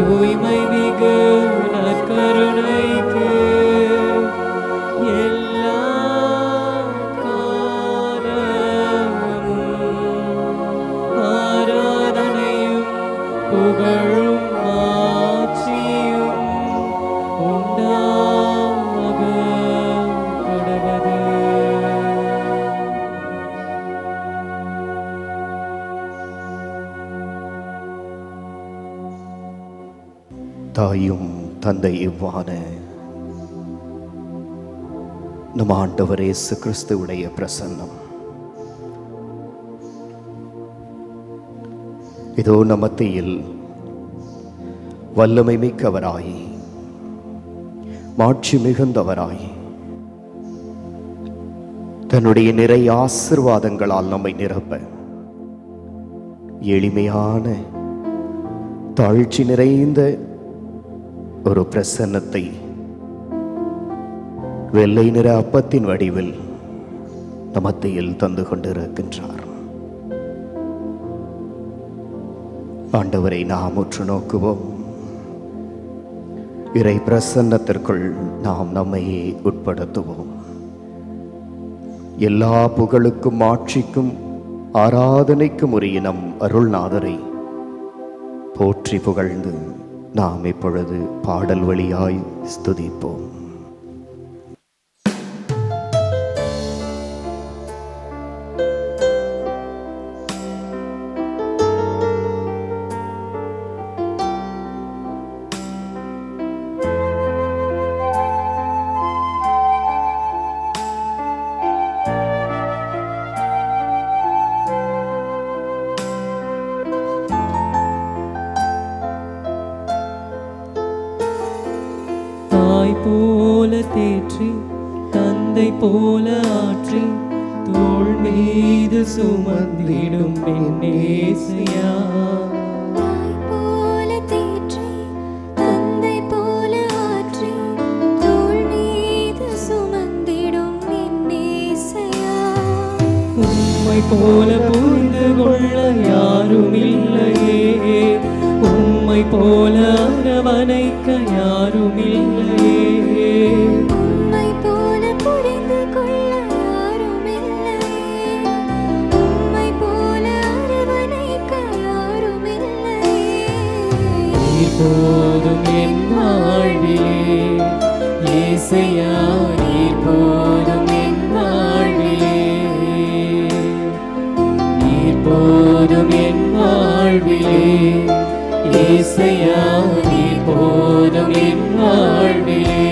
தூய்மை மிகு நற்கருணைக்கு எல்லா காலமும் ஆராதனையும் புகழும் ஆட்சியும் உண்டாக கடவது. தாயும் தந்தையுமான நம் ஆண்டவர் இயேசு கிறிஸ்துவுடைய பிரசன்னம் இதோ நம் மத்தியில் வல்லமை மிக்கவராய் மாட்சி மிகுந்தவராய் தன்னுடைய நிறைய ஆசீர்வாதங்களால் நம்மை நிரப்ப எளிமையான தாழ்ச்சி நிறைந்த ஒரு பிரசன்னத்தை வெள்ளை நிற அப்பத்தின் வடிவில் நம் மத்தியில் தந்து கொண்டிருக்கின்றார். ஆண்டவரை நாம் உற்று நோக்குவோம். இறை பிரசன்னத்திற்குள் நாம் நம்மையே உட்படுத்துவோம். எல்லா புகழுக்கும் ஆட்சிக்கும் ஆராதனைக்கும் உரிய நம் அருள்நாதரை போற்றி புகழ்ந்து நாம் இப்பொழுது பாடல் வழியாய் ஸ்துதிப்போம். போல தேற்றி தந்தை போல ஆற்றி தோள் மீது சுமந்திடும் பெண்ணேசையா. போல தேற்றி தந்தை போல ஆற்றி தோள் மீது சுமந்திடும் பெண்ணேசையா. உம்மை போல புரிந்து கொள்ள யாரும் இல்லையே, உம்மை போல அரவணைக்க யாரும் இல்லையே, உம்மை போல புரிந்து கொள்ள யாரும் இல்லையே, உம்மை போல அரவணைக்க யாரும் இல்லையே. நீர் போதும் என் வாழ்விலே இயேசையா, நீர் போதும் என் வாழ்விலே, நீர் போதும் என் வாழ்விலே இயேசையா, நீர் போதும் என் வாழ்விலே.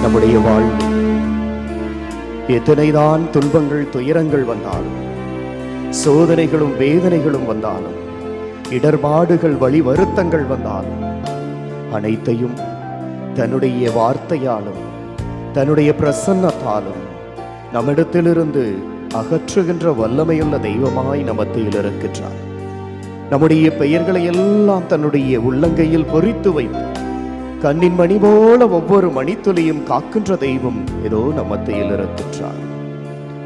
நம்முடைய வாழ்வில் எத்தனைதான் துன்பங்கள் துயரங்கள் வந்தாலும், சோதனைகளும் வேதனைகளும் வந்தாலும், இடர்பாடுகள் வழி வருத்தங்கள் வந்தாலும், அனைத்தையும் தன்னுடைய வார்த்தையாலும் தன்னுடைய பிரசன்னத்தாலும் நம்மிடத்திலிருந்து அகற்றுகின்ற வல்லமையுள்ள தெய்வமாய் நமத்தில் இருக்கின்றார். நம்முடைய பெயர்களை எல்லாம் தன்னுடைய உள்ளங்கையில் பொறித்து வைத்து கண்ணின் மணி போல ஒவ்வொரு மணித்துளியும் காக்கின்ற தெய்வம் ஏதோ நம்மத்தையில் இருக்கின்றார்.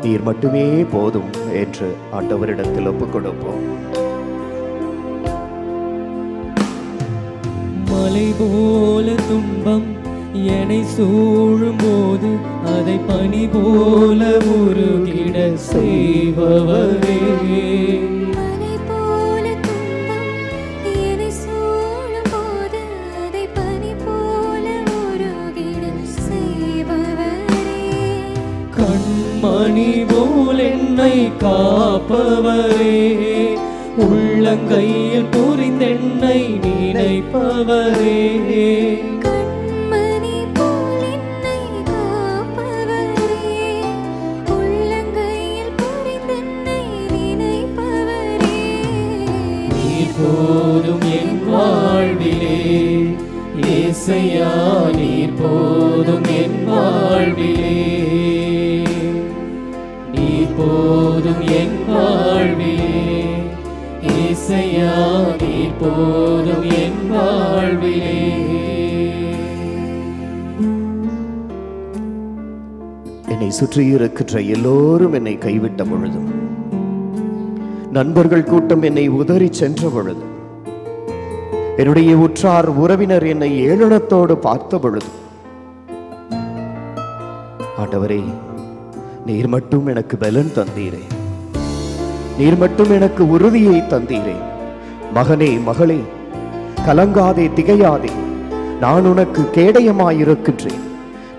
நீர் மட்டுமே போதும் என்று ஆண்டவரிடத்தில் ஒப்புக் கொடுப்போம். மலை போல துன்பம் என்னை சூழும் போது அதை பனி போல உருகிட செய்பவரே, மலை போல துன்பம் என்னை சூழும் போது அதை பனி போல உருகிட செய்பவரே, கண்மணி போல் என்னை காப்பவரே, உள்ளங்கையில் புரிந்தென்னை நினைப்பவரே, கண்மணி போல் என்னை காப்பவரே, உள்ளங்கையில் புரிந்தென்னை நினைப்பவரே. நீர் போதும் என் வாழ்விலே இயேசையா, நீர் போதும் என் வாழ்விலே, நீர் போதும் என் வாழ்விலே இயேசையா, நீர் போதும் என் வாழ்விலே. என்னை சுற்றி இருக்கின்ற எல்லோரும் என்னை கைவிட்ட பொழுதும், நண்பர்கள் கூட்டம் என்னை உதறி சென்ற பொழுதும், என்னுடைய உற்றார் உறவினர் என்னை ஏளனத்தோடு பார்த்த பொழுது, ஆண்டவரே, நீர் மட்டும் எனக்கு பலன் தந்தீரே, நீர் மட்டும் எனக்கு உறுதியை தந்தீரே. மகனே, மகளே, கலங்காதே, திகையாதே. நான் உனக்கு கேடயமாயிருக்கின்றேன்,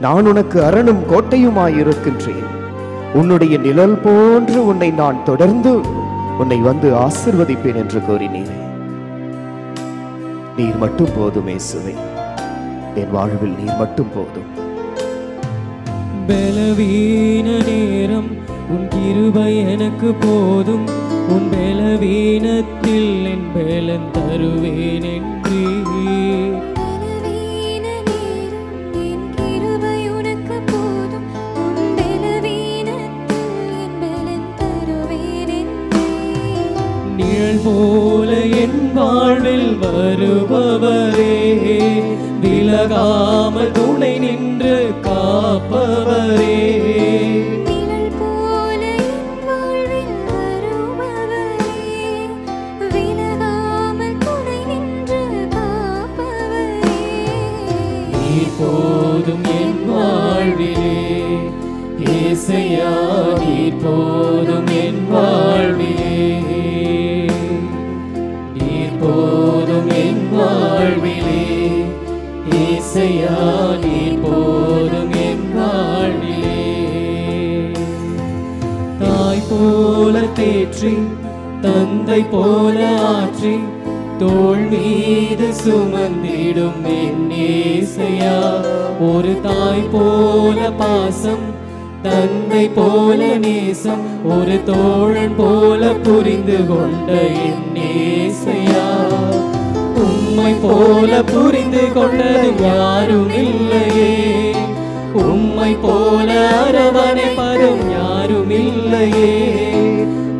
நான் உனக்கு அரணும் கோட்டையுமாயிருக்கின்றேன். உன்னுடைய நிழல் போன்று உன்னை நான் தொடர்ந்து உன்னை வந்து ஆசிர்வதிப்பேன் என்று கூறினீரே. நீர் மட்டும் போதும் இயேசுவே, என் வாழ்வில் நீர் மட்டும் போதும். பலவீன நேரம் உன் கிருபை எனக்கு போதும், உன் பலவீனத்தில் என் பலன் தருவேன் என்றே. பலவீன நேரம் என் கிருபை உனக்கு போதும், உன் பலவீனத்தில் என் பலன் தருவேன் என்றே. நிழல் போல என் வாழ்வில் வருபவரே, விலகாமல் துணை நின்று காப்பவரே. நிழல் போல என் வாழ்வில் வருபவரே, விலகாமல் துணை நின்று காப்பவரே. நீர் போதும் என் வாழ்விலே, இயேசையா, நீர் போதும் என் வாழ்விலே. நீர் போதும் என் வாழ்விலே, இயேசையா, நீர் போதும் என் வாழ்விலே. தாய் போல தேற்றி, தந்தை போல ஆற்றி, தோள் மீது சுமந்திடும் என் இயேசையா. ஒரு தாய் போல பாசம், தந்தை போல நேசம், ஒரு தோழன் போல புரிந்து கொண்ட என் இயேசையா. உம்மை போல புரிந்து கொண்டது யாரும் இல்லையே, உம்மை போல அரவணைப்பதும் யாரும் இல்லையே.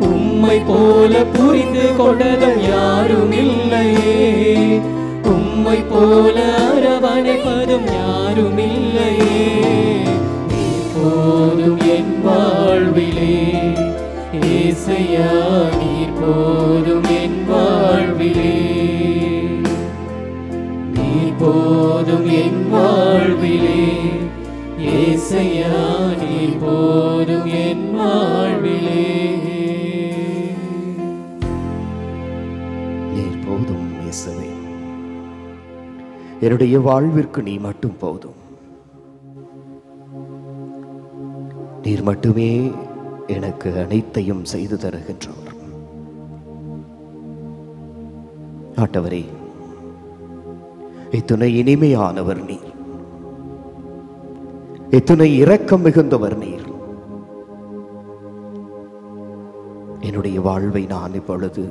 உம்மை போல புரிந்து கொண்டதும் யாரும் இல்லையே, உம்மை போல அரவணைப்பதும் யாரும் இல்லையே. நீர் போதும் என் வாழ்விலே, இயேசையா, நீர் போதும் என் வாழ்விலே. நீர் போதும் என் வாழ்விலே, இயேசையா, நீர் போதும் என் வாழ்விலே. நீர் போதும் இயேசுவே, என்னுடைய வாழ்விற்கு நீ மட்டும் போதும். நீர் மட்டுமே எனக்கு அனைத்தையும் செய்து தருகின்றவர். ஆண்டவரே, இத்துணை இனிமையானவர் நீர், இத்துணை இரக்கம் மிகுந்தவர் நீர். என்னுடைய வாழ்வை நான் இப்பொழுது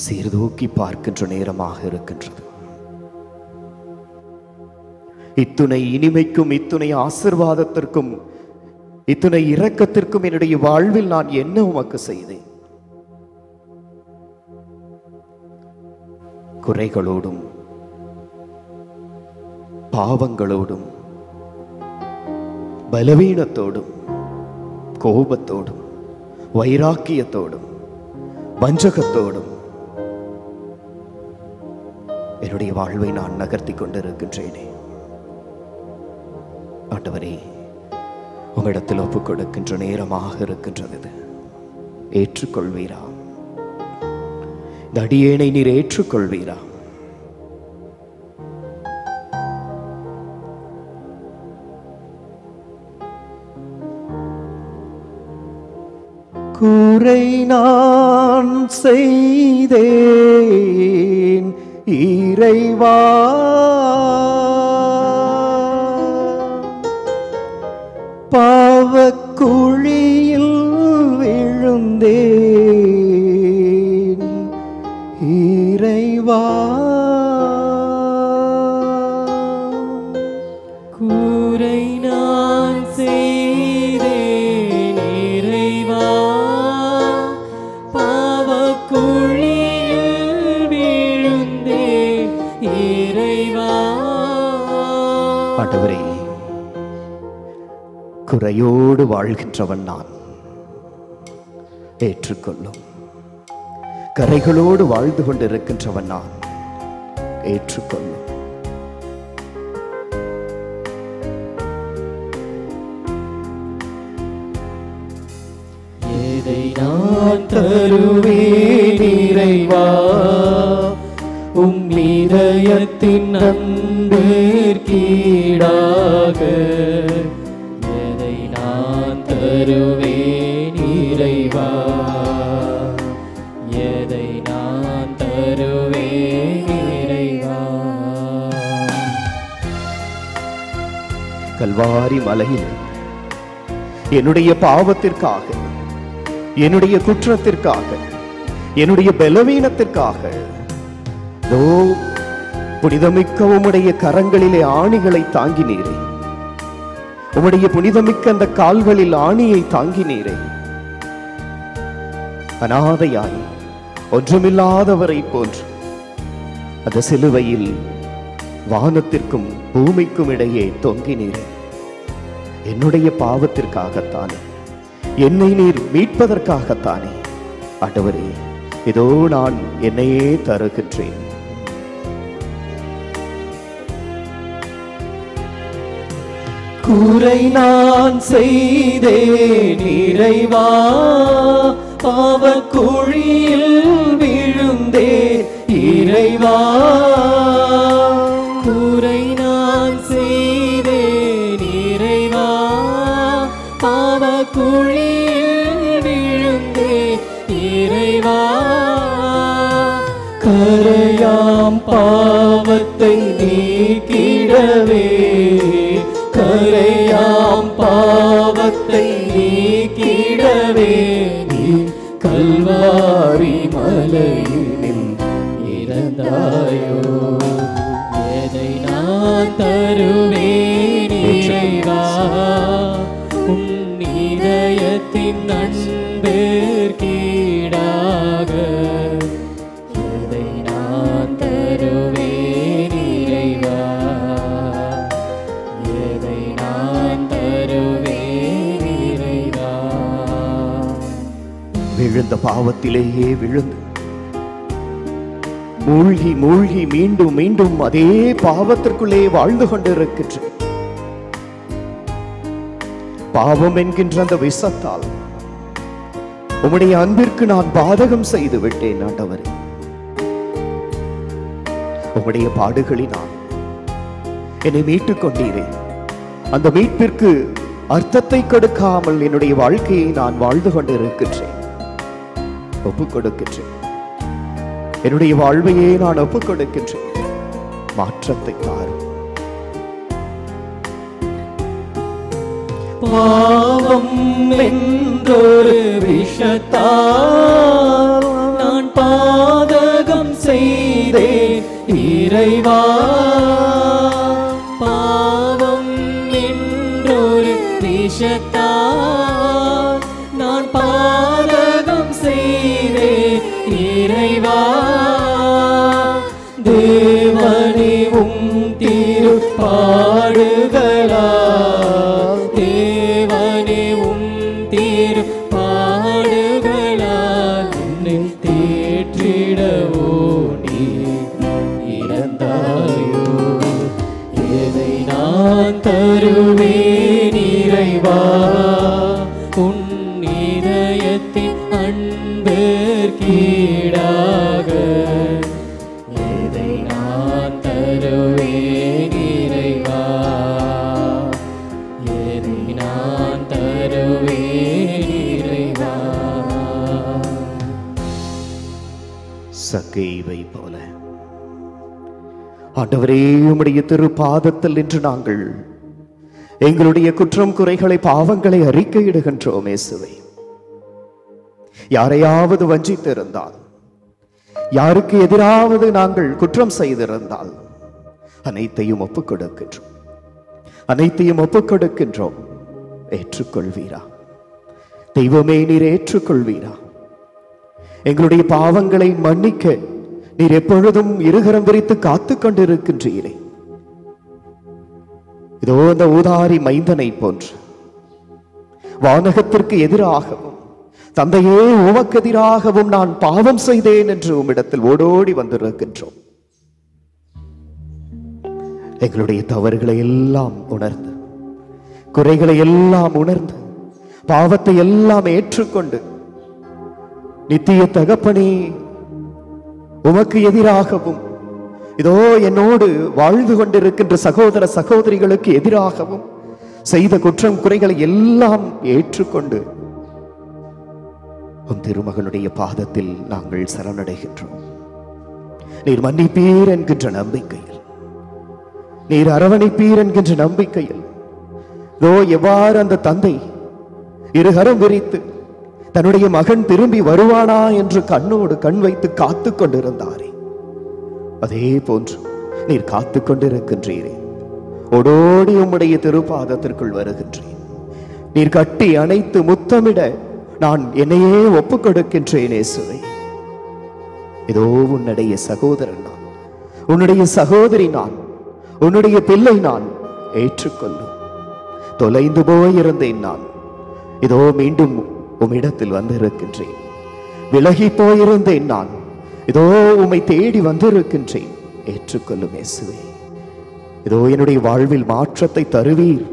சீர்தூக்கி பார்க்கின்ற நேரமாக இருக்கின்றது. இத்துணை இனிமைக்கும், இத்துணை ஆசீர்வாதத்திற்கும், இத்துணை இரக்கத்திற்கும் என்னுடைய வாழ்வில் நான் என்ன உமக்கு செய்தேன்? குறைகளோடும், பாவங்களோடும், பலவீனத்தோடும், கோபத்தோடும், வைராக்கியத்தோடும், வஞ்சகத்தோடும் என்னுடைய வாழ்வை நான் நகர்த்தி கொண்டிருக்கின்றேனே. ஆண்டவரே, உம்மிடத்தில் ஒப்புக் கொடுக்கின்ற நேரமாக இருக்கின்றது. இது ஏற்றுக்கொள்வீரா? இந்த அடியேனை நீர் ஏற்றுக்கொள்வீரா? குறை நான் செய்தேன் இறைவா, பாவக்குழியில் விழுந்தேன் இறைவா. கூரை நான் செய்தேன் இறைவா, பாவக்குழியில் விழுந்தேன் இறைவா. ஆண்டவரே, குறையோடு வாழ்கின்றவன் நான், ஏற்றுக்கொள்ளும். கரைகளோடு வாழ்ந்து கொண்டிருக்கின்றவன் நான். ஏற்றுக்கொள்ளும். எதை நான் தருவேன் இறைவா, உம் இதயத்தின் அன்பிற்கீடாக. எதை நான் தருவேன் இறைவா, எதை நான் தருவேன் இறைவா. கல்வாரி மலையில் என்னுடைய பாவத்திற்காக, என்னுடைய குற்றத்திற்காக, என்னுடைய பலவீனத்திற்காக புனிதமிக்க உம்முடைய கரங்களிலே ஆணிகளை தாங்கினீரே, உம்முடைய புனிதமிக்க அந்த கால்களில் ஆணியை தாங்கினீரே. அனாதையாய் ஒன்றுமில்லாதவரை போன்று அந்த சிலுவையில் வானத்திற்கும் பூமிக்கும் இடையே தொங்கினீரே. என்னுடைய பாவத்திற்காகத்தானே, என்னை நீர் மீட்பதற்காகத்தானே. ஆண்டவரே, இதோ நான் என்னையே தருகின்றேன். கூரை நான் செய்தேன் இறைவா, பாவக்குழியில் விழுந்தேன் இறைவா. கூரை நான் செய்தேன் இறைவா, பாவக்குழியில் விழுந்தேன் இறைவா. கரையாம் பாவத்தை நீக்கிடவே, கரையாம் பாவத்தை நீக்கிடவே நீ கல்வாரி மலையில் இறந்தாயோ. எதை நான் தருவேன் இறைவா, உன் இதயத்தின் அன்பிற்கீடாக. எதை நான் தருவேன் இறைவா, எதை நான் தருவேன் இறைவா. விழுந்த பாவத்திலேயே விழுந்து மூழ்கி மூழ்கி மீண்டும் மீண்டும் அதே பாவத்திற்குள்ளே வாழ்ந்து கொண்டிருக்கின்றேன். பாவம் என்கின்ற அந்த விஷத்தால் உம்முடைய அன்பிற்கு நான் பாதகம் செய்து விட்டேன். ஆண்டவரே, உம்முடைய பாடுகளினால் என்னை மீட்டுக் கொண்டீரே. அந்த மீட்பிற்கு அர்த்தத்தை கொடுக்காமல் என்னுடைய வாழ்க்கையை நான் வாழ்ந்து கொண்டிருக்கின்றேன். ஒப்புக் கொடுக்கின்றேன். என்னுடைய வாழ்வையே நான் ஒப்புக் கொடுக்கின்றேன். மாற்றத்தை தாரும். பாவம் என்றொரு விஷத்தால் நான் பாதகம் செய்தேன் இறைவா. பாவம் என்றொரு விஷத்தால் நான் பாதகம் செய்தேன் இறைவா. தேவனே உம் திருப்பாடுகளால், தேவனே உம் திருப்பாடுகளால் என்னை தேற்றிடவோ நீ இறந்தாயோ. எதை நான் தருவேன் இறைவா, உன் இதயத்தின் அன்பிற்கீடாக. எதை நான் தருவேன் இறைவா, எதை நான் தருவேன் இறைவா. சக்கேவை போல ஆண்டவரே, உம்முடைய திருப்பாதத்தில் இன்று நாங்கள் எங்களுடைய குற்றம் குறைகளை பாவங்களை அறிக்கையிடுகின்றோம். இயேசுவே, யாரையாவது வஞ்சித்திருந்தால், யாருக்கு எதிராவது நாங்கள் குற்றம் செய்திருந்தால் அனைத்தையும் ஒப்புக் கொடுக்கின்றோம், அனைத்தையும் ஒப்புக் கொடுக்கின்றோம். ஏற்றுக்கொள்வீரா தெய்வமே? நீர் ஏற்றுக்கொள்வீரா? எங்களுடைய பாவங்களை மன்னிக்க நீர் எப்பொழுதும் இருகரம் விரித்து காத்து கொண்டிருக்கின்றீரே. இதோ அந்த ஊதாரி மைந்தனை போன்று வானகத்திற்கு எதிராகவும் தந்தையே, உமக்கு எதிராகவும் நான் பாவம் செய்தேன் என்று உம்மிடத்தில் ஓடோடி வந்திருக்கின்றோம். எங்களுடைய தவறுகளை எல்லாம் உணர்ந்து, குறைகளை எல்லாம் உணர்ந்து, பாவத்தை எல்லாம் ஏற்றுக்கொண்டு, நித்திய தகப்பனே, உமக்கு எதிராகவும் இதோ என்னோடு வாழ்ந்து கொண்டிருக்கின்ற சகோதர சகோதரிகளுக்கு எதிராகவும் செய்த குற்றம் குறைகளை எல்லாம் ஏற்றுக்கொண்டு உன் திருமகனுடைய பாதத்தில் நாங்கள் சரணடைகின்றோம். நீர் மன்னிப்பீர் என்கின்ற நம்பிக்கையில், நீர் அரவணைப்பீர் என்கின்ற நம்பிக்கையில், இதோ எவ்வாறு அந்த தந்தை இருகரம் விரித்து தன்னுடைய மகன் திரும்பி வருவானா என்று கண்ணோடு கண் வைத்து காத்து கொண்டிருந்தாரே, அதே போன்று நீர் காத்து கொண்டிருக்கின்றீரே. ஓடோடி உம்முடைய திருப்பாதத்திற்குள் வருகின்றேன். நீர் கட்டி அணைத்து முத்தமிட நான் என்னையே ஒப்புக் கொடுக்கின்றேன். இயேசுவே, இதோ உன்னுடைய சகோதரன் நான், உன்னுடைய சகோதரி நான், உன்னுடைய பிள்ளை நான். ஏற்றுக்கொள்ளும். தொலைந்து போயிருந்தேன் நான், இதோ மீண்டும் உம்மிடத்தில் வந்திருக்கின்றேன். விலகி போயிருந்தேன் நான், இதோ உம்மை தேடி வந்திருக்கின்றேன். ஏற்றுக்கொள்ளும் இயேசுவே. இதோ என்னுடைய வாழ்வில் மாற்றத்தை தருவீர்.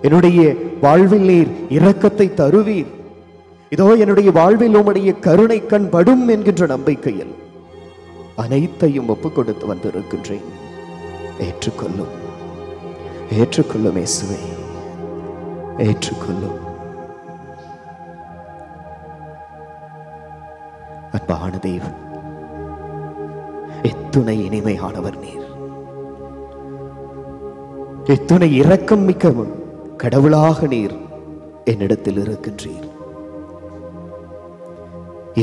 என்னுடைய வாழ்வில் நீர் இரக்கத்தை தருவீர். இதோ என்னுடைய வாழ்வில் உம்முடைய கருணை கண் படும் என்கின்ற நம்பிக்கையில் அனைத்தையும் ஒப்புக் கொடுத்து வந்திருக்கின்றேன். ஏற்றுக்கொள்ளும். ஏற்றுக்கொள்ளும் இயேசுவே, ஏற்றுக்கொள்ளும். அன்பான தேவன், எத்துணை இனிமையானவர் நீர், எத்துணை இரக்கம் மிக்க கடவுளாக நீர் என்னிடத்தில் இருக்கின்றீர்.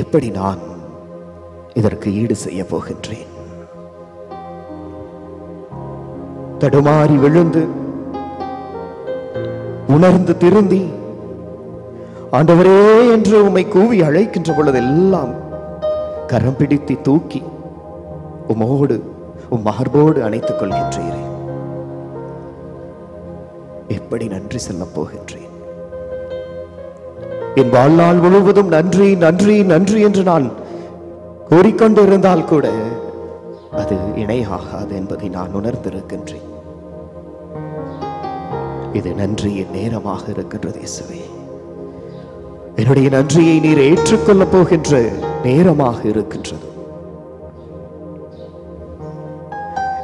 எப்படி நான் இதற்கு ஈடு செய்ய போகின்றேன்? தடுமாறி விழுந்து உணர்ந்து திருந்தி ஆண்டவரே என்று உம்மை கூவி அழைக்கின்ற பொழுதெல்லாம் கரம் பிடித்து தூக்கி உம்மோடு உம் மார்போடு அணைத்துக் கொள்கின்றீரே. எப்படி நன்றி சொல்லப் போகின்றேன்? என் வாழ்நாள் முழுவதும் நன்றி நன்றி நன்றி என்று நான் கூறிக்கொண்டிருந்தால் கூட அது இணையாகாது என்பதை நான் உணர்ந்திருக்கின்றேன். இது நன்றியின் நேரமாக இருக்கின்றது இயேசுவே. என்னுடைய நன்றியை நீர் ஏற்றுக்கொள்ளப் போகின்ற நேரமாக இருக்கின்றது.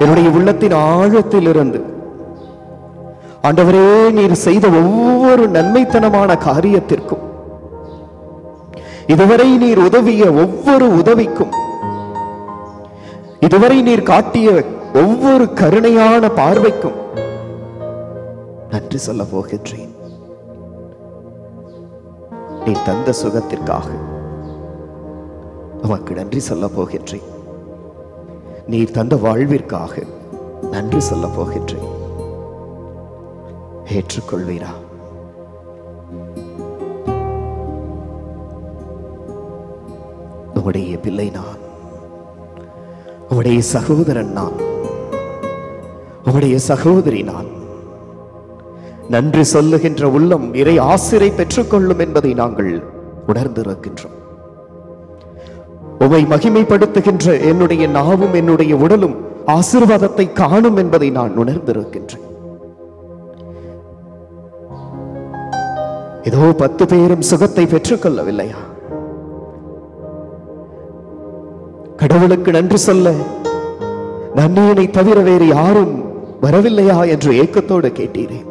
என்னுடைய உள்ளத்தின் ஆழத்தில் இருந்து ஆண்டவரே நீர் செய்த ஒவ்வொரு நன்மைத்தனமான காரியத்திற்கும், இதுவரை நீர் உதவிய ஒவ்வொரு உதவிக்கும், இதுவரை நீர் காட்டிய ஒவ்வொரு கருணையான பார்வைக்கும் நன்றி சொல்ல போகின்றேன். நீர் தந்த சுகத்திற்காக உமக்கு நன்றி சொல்ல போகின்றேன். நீர் தந்த வாழ்விற்காக நன்றி சொல்ல போகின்றேன். ஏற்றுக்கொள்வீரா? உம்முடைய பிள்ளை நான், உம்முடைய சகோதரன் நான், உம்முடைய சகோதரி நான். நன்றி சொல்லுகின்ற உள்ளம் இறை ஆசிரை பெற்றுக்கொள்ளும் என்பதை நாங்கள் உணர்ந்திருக்கின்றோம். உம்மை மகிமைப்படுத்துகின்ற என்னுடைய நாவும் என்னுடைய உடலும் ஆசீர்வாதத்தை காணும் என்பதை நான் உணர்ந்திருக்கின்றேன். ஏதோ 10 பேரும் சுகத்தை பெற்றுக்கொள்ளவில்லையா? கடவுளுக்கு நன்றி சொல்ல நன்மையினை தவிர வேறு யாரும் வரவில்லையா என்று ஏக்கத்தோடு கேட்டீரேன்.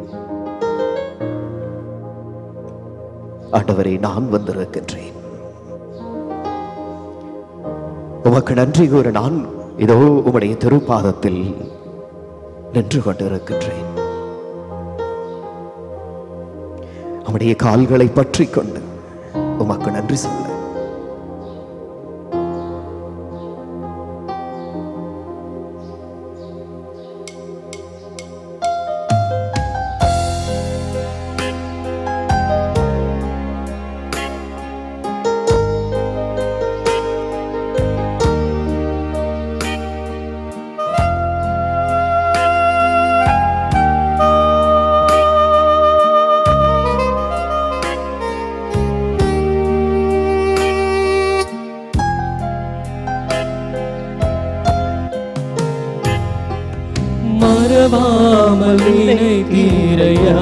ஆண்டவரே, நான் வந்திருக்கின்றேன். உமக்கு நன்றி கூற நான் இதோ உம்முடைய திருப்பாதத்தில் நின்று கொண்டிருக்கின்றேன். உம்முடைய கால்களை பற்றி கொண்டு உமக்கு நன்றி சொல்ல மறவாமல் நினைத்தீரையா,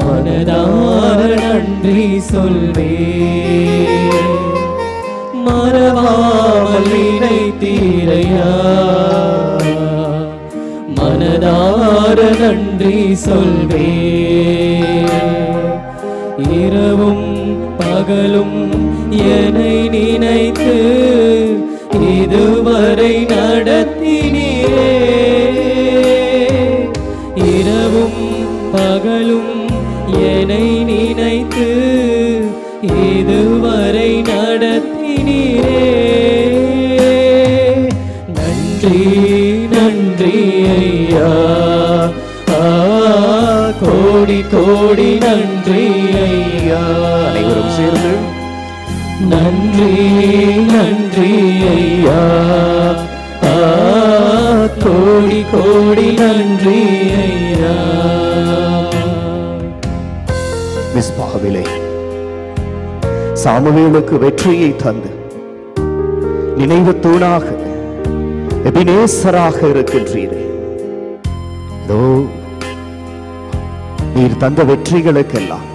மனதார நன்றி சொல்வே. மறவாமல் நினைத்தீரையா, மனதார நன்றி சொல்வே. இரவும் பகலும் என்னை நினைத்து இதுவரை நடத்தினீரே. இரவும் பகலும் என்னை நினைத்து இதுவரை நடத்தினீரே. நன்றி நன்றி ஐயா, கோடி கோடி நன்றி ஐயா. அனைவரும் சேர்ந்து நன்றி நன்றி ஐயா, கோடி கோடி நன்றி ஐயா. மிஸ்பாவிலே சாமுவேலுக்கு வெற்றியை தந்து நினைவு தூணாக எபினேசராக இருக்கின்றீரே. இதோ நீர் தந்த வெற்றிகளுக்கெல்லாம்,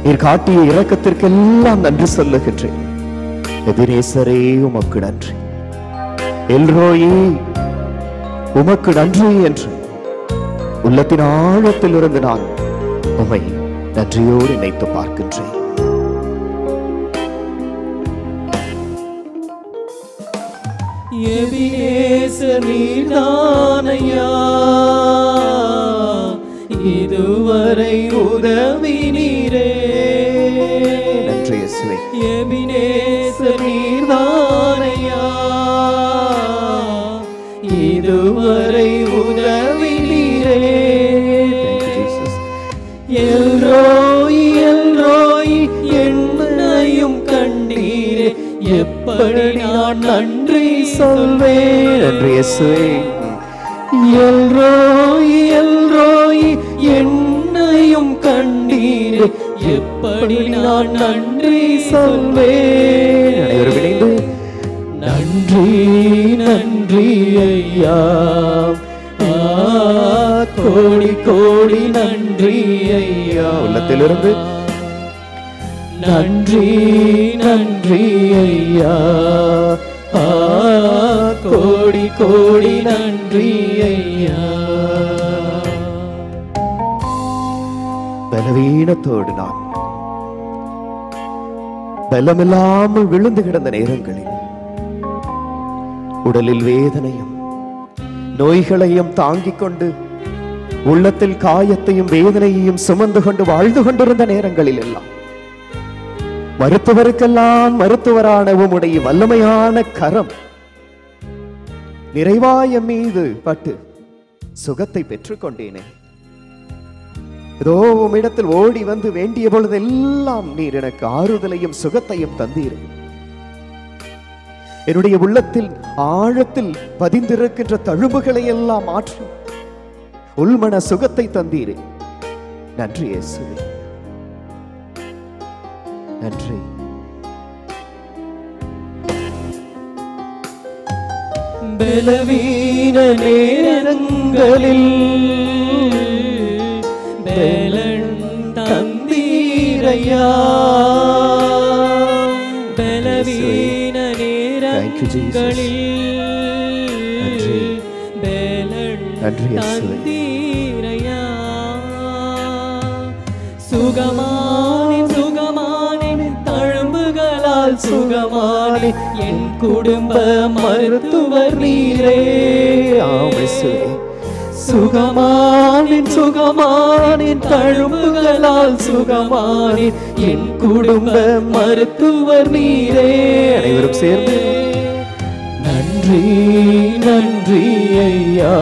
நீர் காட்டிய இரக்கத்திற்கெல்லாம் நன்றி சொல்லுகின்றேன். எபினேசரே உமக்கு நன்றி, எல்ரோயே உமக்கு நன்றி என்று உள்ளத்தின் ஆழத்தில் இருந்து நான் உம்மை நன்றியோடு நினைத்து பார்க்கின்றேன். எபினேசர் நீர்தானையா, இதுவரை உதவினீரே. நன்றி இயேசுவே. எபினேசர் நீர்தானையா, இதுவரை உதவினீரே. எல்ரோய் எல்ரோய் என்னையும் கண்டீரே, எப்படி நான் நன்றி சொல்வேன். நன்றி இயேசுவே. எல்ரோய் எல்ரோய் என்னையும் கண்டீரே, எப்படி நான் நன்றி சொல்வேன். அனைவரும் இணைந்து நன்றி நன்றி ஐயா, கோடி கோடி நன்றி ஐயா. உள்ளத்திலிருந்து நன்றி நன்றி ஐயா, கோடி கோடி நன்றி ஐயா. பலவீனத்தோடு நான் பலமில்லாமல் விழுந்து கிடந்த நேரங்களில் உடலில் வேதனையும் நோய்களையும் தாங்கிக் கொண்டு உள்ளத்தில் காயத்தையும் வேதனையையும் சுமந்து கொண்டு வாழ்ந்து கொண்டிருந்த நேரங்களில் எல்லாம் மருத்துவருக்கெல்லாம் மருத்துவரான உம்முடைய வல்லமையான கரம் நிறைவாய மீது பட்டு சுகத்தை பெற்றுக் கொண்டேனே. ஏதோ உம்மிடத்தில் ஓடி வந்து வேண்டிய பொழுதெல்லாம் நீர் எனக்கு ஆறுதலையும் சுகத்தையும் தந்தீர். என்னுடைய உள்ளத்தில் ஆழத்தில் பதிந்திருக்கின்ற தழும்புகளை எல்லாம் மாற்றி உள்மன சுகத்தை தந்தீரே. நன்றி இயேசுவே, நன்றி. பலவீன நேரங்களில் பலன் தந்தீரையா, பலவீன நேரங்களில் பலன் தந்தீரையா. சுகமானேன் சுகமானேன் தழும்புகளால் சுகமானே, என் குடும்ப மருத்துவர் நீரே. சுகமானேன் சுகமானேன் தழும்புகளால் சுகமானே, என் குடும்ப மருத்துவர் நீரே. அனைவரும் சேர்ந்து நன்றி நன்றி ஐயா,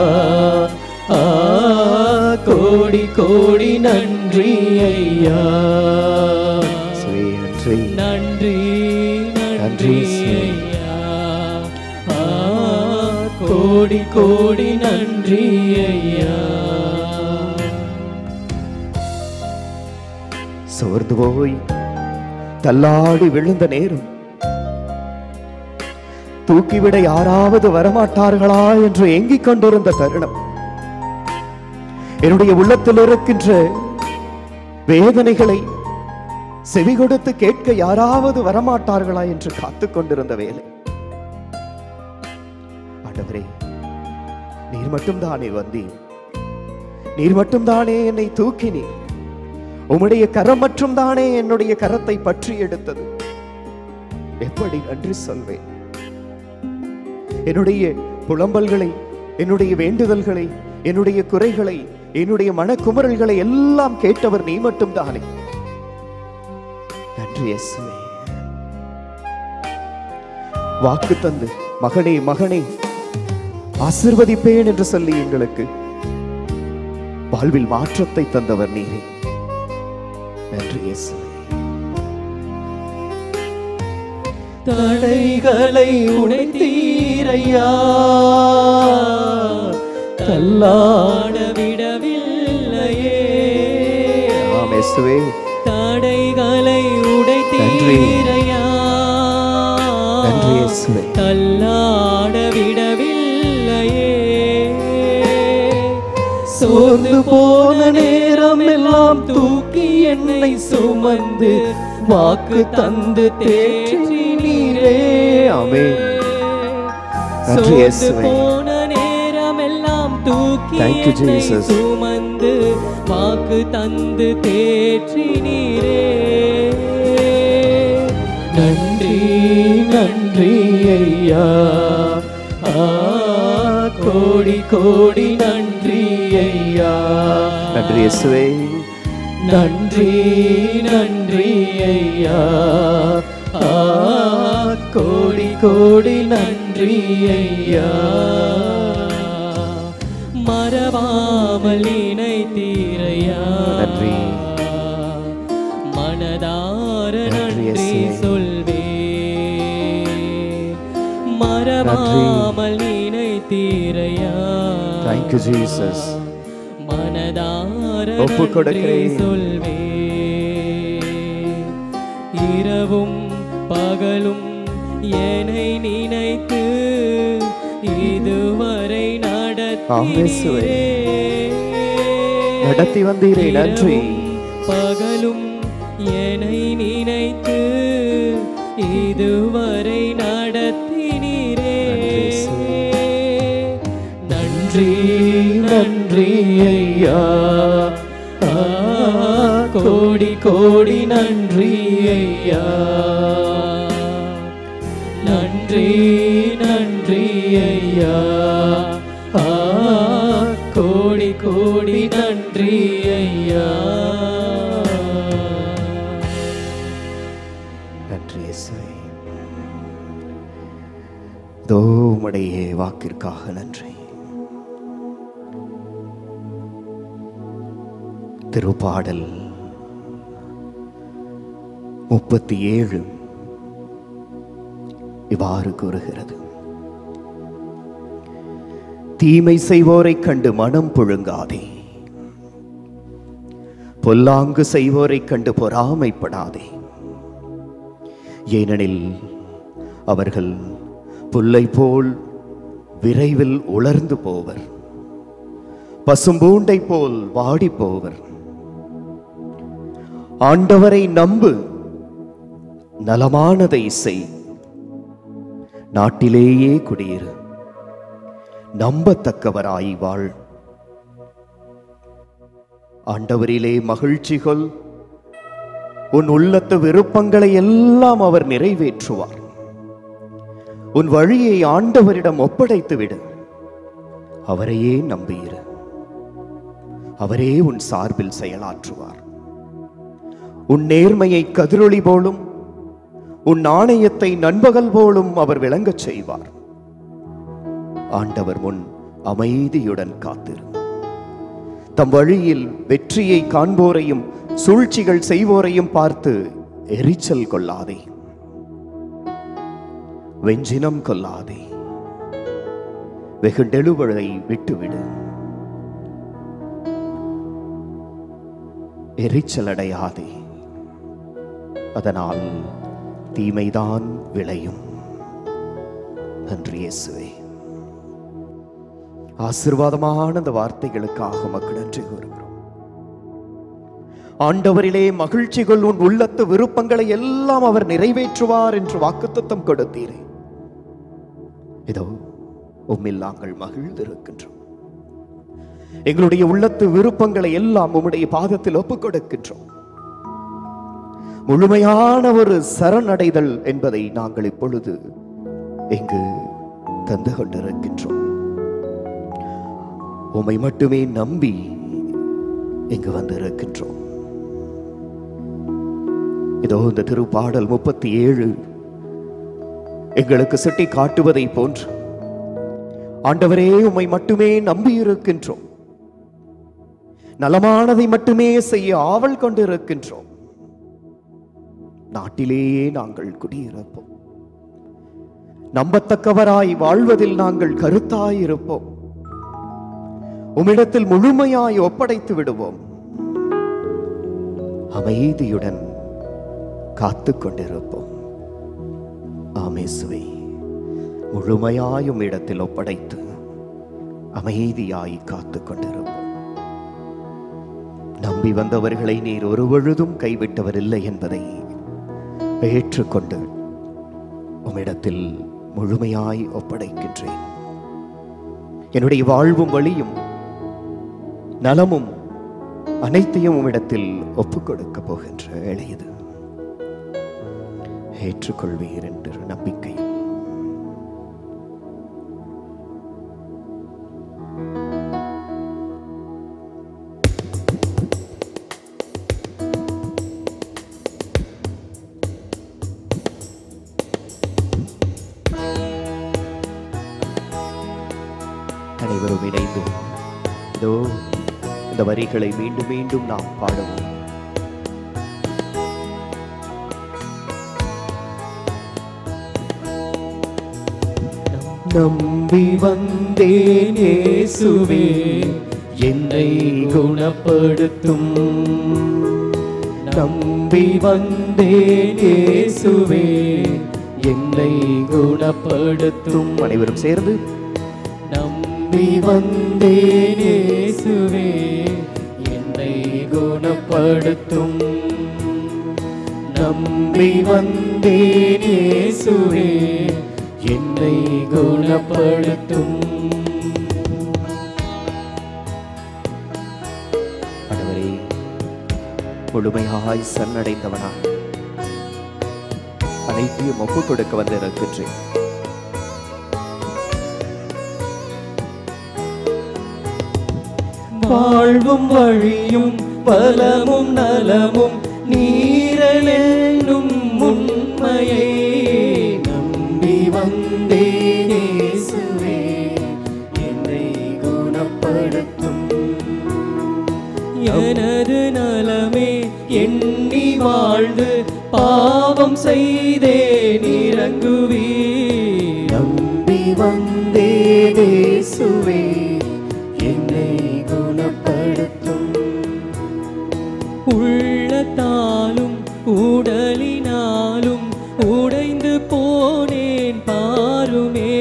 கோடி கோடி நன்றி ஐயா. நன்றி நன்றி நன்றி ஐயா, கோடி கோடி நன்றி ஐயா. சோர்ந்து போய் தள்ளாடி விழுந்த நேரம் தூக்கிவிட யாராவது வரமாட்டார்களா என்று ஏங்கிக் கொண்டிருந்த தருணம், என்னுடைய உள்ளத்தில் இருக்கின்ற வேதனைகளை செவி கொடுத்து கேட்க யாராவது வரமாட்டார்களா என்று காத்துக் கொண்டிருந்த வேலை, ஆண்டவரே நீர் மட்டும்தானே வந்தீர், நீர் மட்டும்தானே என்னை தூக்கினீர், உம்முடைய கரம் மற்றும் தானே என்னுடைய கரத்தை பற்றி எடுத்தது. எப்படி நன்றி சொல்வேன்? என்னுடைய புலம்பல்களை, என்னுடைய வேண்டுதல்களை, என்னுடைய குறைகளை, என்னுடைய மனக்குமரல்களை எல்லாம் கேட்டவர் நீ மட்டும் தானே. நன்றி இயேசுவே. வாக்கு தந்து மகனே மகனே ஆசீர்வதிப்பேன் என்று சொல்லி எங்களுக்கு வாழ்வில் மாற்றத்தை தந்தவர் நீரே. நன்றி இயேசுவே. தடைகளை உடைத்தீரையா, தள்ளாட விடவில்லையே. ஆம் இயேசுவே. தடைகளை உடைத்தீரையா, நன்றி இயேசுவே. தள்ளாட விடவில்லையே. சோர்ந்து போன நேரம் எல்லாம் தூக்கி என்னை சுமந்து வாக்கு தந்து தேற்றி நீரே. ஆமென். நன்றி சோர்ந்து இயேசுவே. போன நேரம் எல்லாம் தூக்கி Thank you, என்னை Jesus. சுமந்து வாக்கு தந்து தேற்றி நீரே. நன்றி நன்றி ஐயா, கோடி கோடி நன்றி ஐயா. நன்றி இயேசுவே. நன்றி நன்றி ஐயா, கோடி கோடி நன்றி ஐயா. மறவாமல் நினைத்தீரையா, நன்றி. மனதார நன்றி நன்றி இயேசுவே. சொல்வே. மறவாமல் நினைத்தீரையா. Thank you, Jesus. மனதார ஒப்புக் நன்றி கொடுக்கிறேன். சொல்வே. இரவும் பகலும் என்னை நினைத்து இதுவரை இயேசுவே. நடத்தி வந்தீரே நன்றி. பகலும் என்னை நினைத்து இதுவரை நடத்தினீரே. நன்றி நன்றி ஐயா, கோடி கோடி நன்றி ஐயா. நன்றி நன்றி ஐயா, கோடி கோடி நன்றி ஐயா. நன்றி இயேசுவே. இதோ உம்முடைய வாக்கிற்காக நன்றி. திருப்பாடல் 37 இவ்வாறு கூறுகிறது: தீமை செய்வோரை கண்டு மனம் புழுங்காதே, பொல்லாங்கு செய்வோரை கண்டு பொறாமைப்படாதே. ஏனெனில் அவர்கள் புல்லை போல் விரைவில் உலர்ந்து போவர், பசும்பூண்டை போல் வாடி போவர். ஆண்டவரை நம்பு, நலமானதை செய், நாட்டிலேயே குடியிரு, நம்பத்தக்கவராய் வாழ். ஆண்டவரிலே மகிழ்ச்சி கொள், உன் உள்ளத்து விருப்பங்களை எல்லாம் அவர் நிறைவேற்றுவார். உன் வழியை ஆண்டவரிடம் ஒப்படைத்து விடு, அவரையே நம்பியிரு, அவரே உன் சார்பில் செயலாற்றுவார். உன் நேர்மையை கதிரொளி போலும், உன் நாணயத்தை நண்பகல் போலும் அவர் விளங்கச் செய்வார். ஆண்டவர் முன் அமைதியுடன் காத்திரு. தம் வழியில் வெற்றியை காண்போரையும் சூழ்ச்சிகள் செய்வோரையும் பார்த்து எரிச்சல் கொள்ளாதே, வெஞ்சினம் கொள்ளாதே, வெகுண்டெழுவதை விட்டுவிடு. எரிச்சல் அடையாதே, அதனால் தீமைதான் விளையும். நன்றி இயேசுவே. ஆசீர்வாதமான இந்த வார்த்தைகளுக்காக உமக்கு நன்றி கூறுகிறோம். ஆண்டவரிலே மகிழ்ச்சி கொள், உன் உள்ளத்து விருப்பங்களை எல்லாம் அவர் நிறைவேற்றுவார் என்று வாக்குத்தத்தம் கொடுத்தீரே. இதோ உம்மில் நாங்கள் மகிழ்ந்திருக்கின்றோம். எங்களுடைய உள்ளத்து விருப்பங்களை எல்லாம் உம்முடைய பாதத்தில் ஒப்புக் கொடுக்கின்றோம். முழுமையான ஒரு சரணடைதல் என்பதை நாங்கள் இப்பொழுது இங்கு தந்து கொண்டிருக்கின்றோம். உம்மை மட்டுமே நம்பி இங்கு வந்திருக்கின்றோம். இதோ இந்த திருப்பாடல் 37 எங்களுக்கு சுட்டி காட்டுவதை போன்று ஆண்டவரே உம்மை மட்டுமே நம்பி இருக்கின்றோம். நலமானதை மட்டுமே செய்ய ஆவல் கொண்டிருக்கின்றோம். நாட்டிலேயே நாங்கள் குடியிருப்போம். நம்பத்தக்கவராய் வாழ்வதில் நாங்கள் கருத்தாய் இருப்போம். உம்மிடத்தில் முழுமையாய் ஒப்படைத்து விடுவோம். அமைதியுடன் காத்து கொண்டிருப்போம். ஆமேசுவை முழுமையாய் உம்மிடத்தில் ஒப்படைத்து அமைதியாய் காத்து கொண்டிருப்போம். நம்பி வந்தவர்களை நீர் ஒரு பொழுதும் கைவிட்டவர் இல்லை என்பதை ஏற்றுக்கொண்டு உம்மிடத்தில் முழுமையாய் ஒப்படைக்கின்றேன். என்னுடைய வாழ்வும் வழியும் நலமும் அனைத்தையும் உம்மிடத்தில் ஒப்புக் கொடுக்க போகின்ற வேளை இது. ஏற்றுக்கொள்வீர் என்ற நம்பிக்கை அனைவரும் இணைந்து இதோ இந்த வரிகளை மீண்டும் மீண்டும் நாம் பாடுவோம். நம்பி வந்தேன் இயேசுவே, என்னை குணப்படுத்தும். நம்பி வந்தேன் இயேசுவே, என்னை குணப்படுத்தும். அனைவரும் சேர்ந்து நம்பி வந்தேன் இயேசுவே, என்னை குணப்படுத்தும். நம்பி வந்தேன் இயேசுவே, என்னை குணப்படுத்தும். ஆண்டவரே முழுமையாய் சரணடைந்தவனாய் அனைத்தையும் ஒப்புக் கொடுக்க வந்திருக்கின்றேன். வாழ்வும் வழியும் பலமும் நலமும் நீரலென்னும் உண்மையை நம்பி வந்தேன் இயேசுவே, என்னை குணப்படுத்தும். எனது நலமே எண்ணி வாழ்ந்து பாவம் செய்தேன் இறங்குவீர். நம்பி வந்தேன் இயேசுவே, என்னை குணப்படுத்தும். உள்ளத்தாலும் உடலினாலும் உடைந்து போனேன் பாருமே.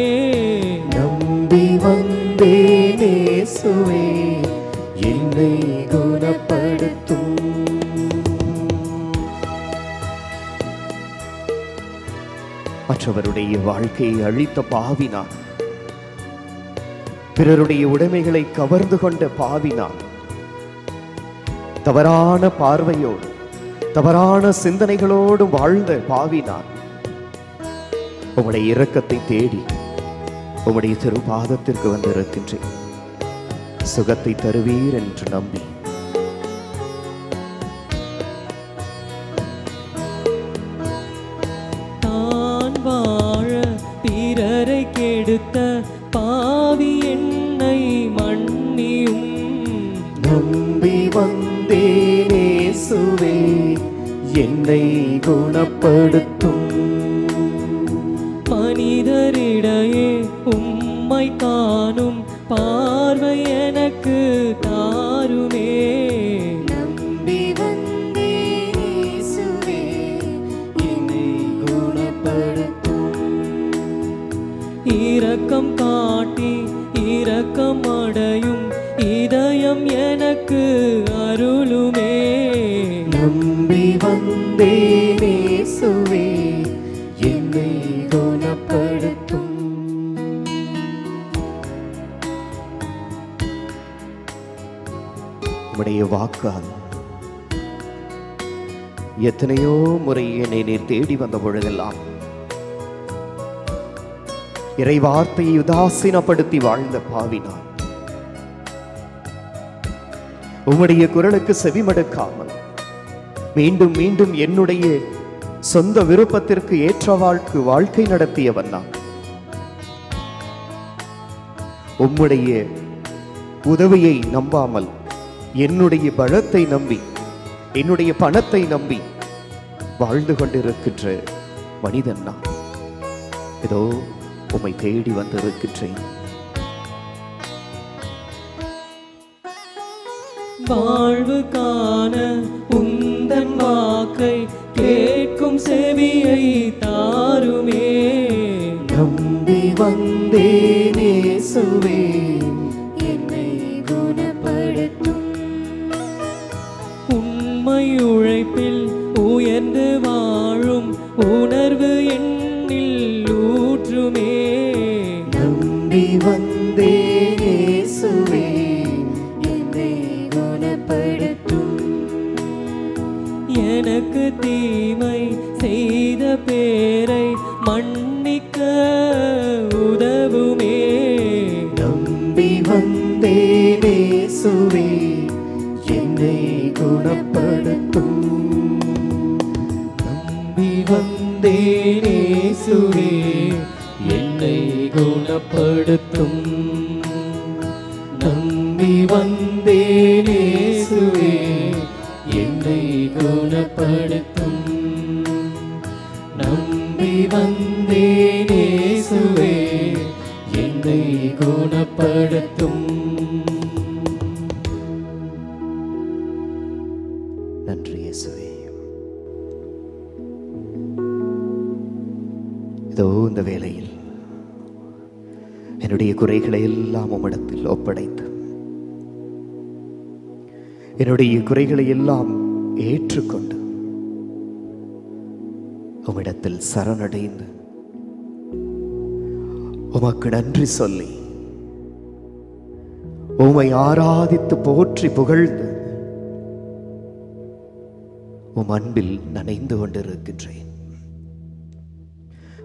நம்பி வந்தேன் இயேசுவே, என்னை குணப்படுத்தும். மற்றவருடைய வாழ்க்கையை அழித்த பாவினான், பிறருடைய உடைமைகளை கவர்ந்து கொண்ட பாவினான், தவறான பார்வையோடு தவறான சிந்தனைகளோடு வாழ்ந்த பாவினான், உம்முடைய இரக்கத்தை தேடி உம்முடைய திருப்பாதத்திற்கு வந்திருக்கின்றேன். சுகத்தை தருவீர் என்று நம்பி தான் வாழ பிறரை கெடுத்த பாவி என்னை மன்னியும். நம்பி வந்தேன் இயேசுவே, என்னை குணப்படுத்தும். மனிதரிடையே உம்மை காணும் பார்வை எனக்கு தாருமே. நம்பி வந்தேன் இயேசுவே, என்னை குணப்படுத்தும். God. எத்தனையோ முறை என்னை நீர் தேடி வந்த பொழுதெல்லாம் இறை வார்த்தையை உதாசீனப்படுத்தி வாழ்ந்த பாவி நான். உம்முடைய குரலுக்கு செவிமடுக்காமல் மீண்டும் மீண்டும் என்னுடைய சொந்த விருப்பத்திற்கு ஏற்ற வாழ்க்கை நடத்தியவன் நான். உம்முடைய உதவியை நம்பாமல் என்னுடைய பலத்தை நம்பி என்னுடைய பணத்தை நம்பி வாழ்ந்து கொண்டிருக்கின்ற மனிதன் நான். இதோ உம்மை தேடி வந்திருக்கின்றேன். வாழ்வு காண உந்தன் வாக்கை கேட்கும் செவியை தாருமே. நம்பி வந்தேன் இயேசுவே, என்னை குணப்படுத்தும். உண்மை உழைப்பில் உயர்ந்து வாழும் உணர்வு எண்ணில் ஊற்றுமே. நம்பி வந்தேன் இயேசுவே, என்னை குணப்படுத்தும். எனக்கு தீமை செய்த பேரை மன்னிக்க உதவுமே. நம்பி வந்தேன் இயேசுவே, என்னை குணப்படுத்தும். நம்பி வந்தேன் இயேசுவே, என்னை குணப்படுத்தும். நம்பி வந்தேன் இயேசுவே, என்னை குணப்படுத்தும். நம்பி வந்தேன் இயேசுவே, என்னை குணப்படுத்தும். நன்றி இயேசுவே. இதோ இந்த வேளையில் என்னுடைய குறைகளை எல்லாம் உம்மிடத்தில் ஒப்படைத்து என்னுடைய குறைகளை எல்லாம் ஏற்றுக்கொண்டு உம்மிடத்தில் சரணடைந்து உமக்கு நன்றி சொல்லி உம்மை ஆராதித்து போற்றி புகழ்ந்து உம் அன்பில் நனைந்து கொண்டிருக்கின்றேன்.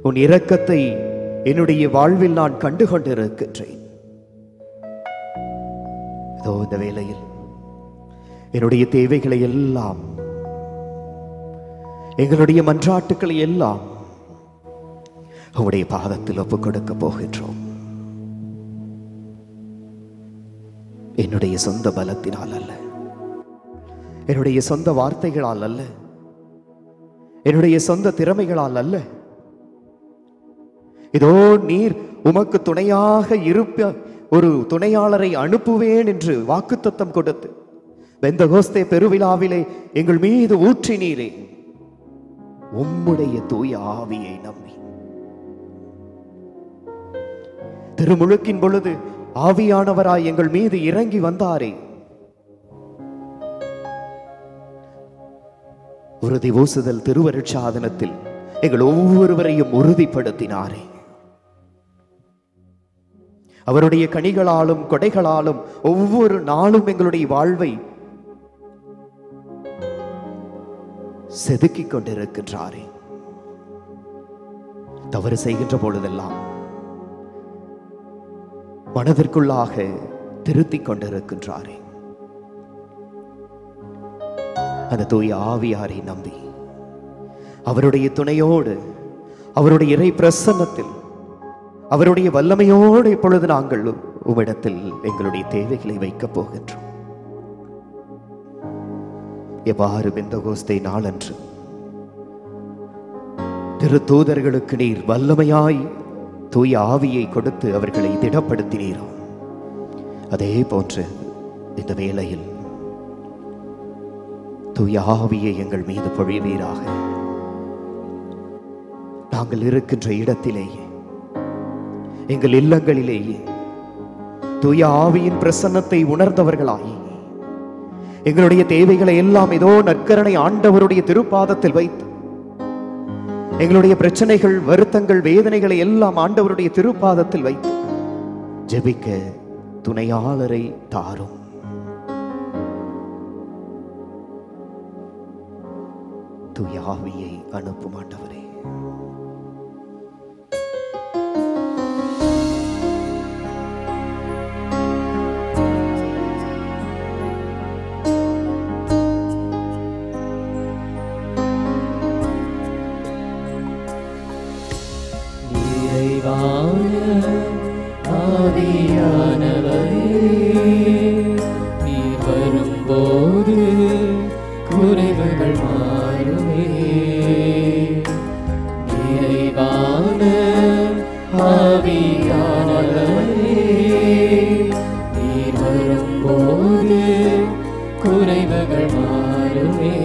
உன் இரக்கத்தை என்னுடைய வாழ்வில் நான் கண்டு கொண்டிருக்கின்றேன். இதோ இந்த வேளையில் என்னுடைய தேவைகளை எல்லாம், எங்களுடைய மன்றாட்டுக்களை எல்லாம் உம்முடைய பாதத்தில் ஒப்புக் கொடுக்க போகின்றோம். என்னுடைய சொந்த பலத்தினால் அல்ல, என்னுடைய சொந்த வார்த்தைகளால் அல்ல, என்னுடைய சொந்த திறமைகளால் அல்ல. இதோ நீர் உமக்கு துணையாக இருப்ப ஒரு துணையாளரை அனுப்புவேன் என்று வாக்குத்தத்தம் கொடுத்து பெந்தகோஸ்தே பெருவிழாவிலே எங்கள் மீது ஊற்றினீரே. உம்முடைய தூய ஆவியை நம்பி திருமுழுக்கின் பொழுது ஆவியானவராய் எங்கள் மீது இறங்கி வந்தாரே. உறுதி ஊசுதல் திருவருட்சாதனத்தில் எங்கள் ஒவ்வொருவரையும் உறுதிப்படுத்தினாரே. அவருடைய கனிகளாலும் கொடைகளாலும் ஒவ்வொரு நாளும் எங்களுடைய வாழ்வை செதுக்கிக் கொண்டிருக்கின்றாரே. தவறு செய்கின்ற பொழுதெல்லாம் மனதிற்குள்ளாக திருத்திக் கொண்டிருக்கின்றாரே. அந்த தூய ஆவியாரை நம்பி அவருடைய துணையோடு, அவருடைய இறை பிரசன்னத்தில், அவருடைய வல்லமையோடு இப்பொழுது நாங்கள் உம்மிடத்தில் எங்களுடைய தேவைகளை வைக்கப் போகின்றோம். எவ்வாறு பெந்தகோஸ்தே நாளன்று திரு தூதர்களுக்கு நீர் வல்லமையாய் தூய ஆவியை கொடுத்து அவர்களை திடப்படுத்தினீரோ, அதே போன்று இந்த வேளையில் தூய ஆவியை எங்கள் மீது பொழிவீராக. நாங்கள் இருக்கின்ற இடத்திலேயே, எங்கள் இல்லங்களிலேயே தூய ஆவியின் பிரசன்னத்தை உணர்ந்தவர்களாய் எங்களுடைய தேவைகளை எல்லாம் ஏதோ நற்கரணை ஆண்டவருடைய திருப்பாதத்தில் வைத்து, எங்களுடைய பிரச்சனைகள், வருத்தங்கள், வேதனைகளை எல்லாம் ஆண்டவருடைய திருப்பாதத்தில் வைத்து ஜெபிக்க துணையாளரை தாரும். தூய ஆவியை அனுப்பும் ஆண்டவரே. ஆவியானவரே, நீர் வரும்போது குறைவுகள் மாறுமே. நிறைவான ஆவியானவரே, நீர் வரும்போது குறைவுகள் மாறுமே.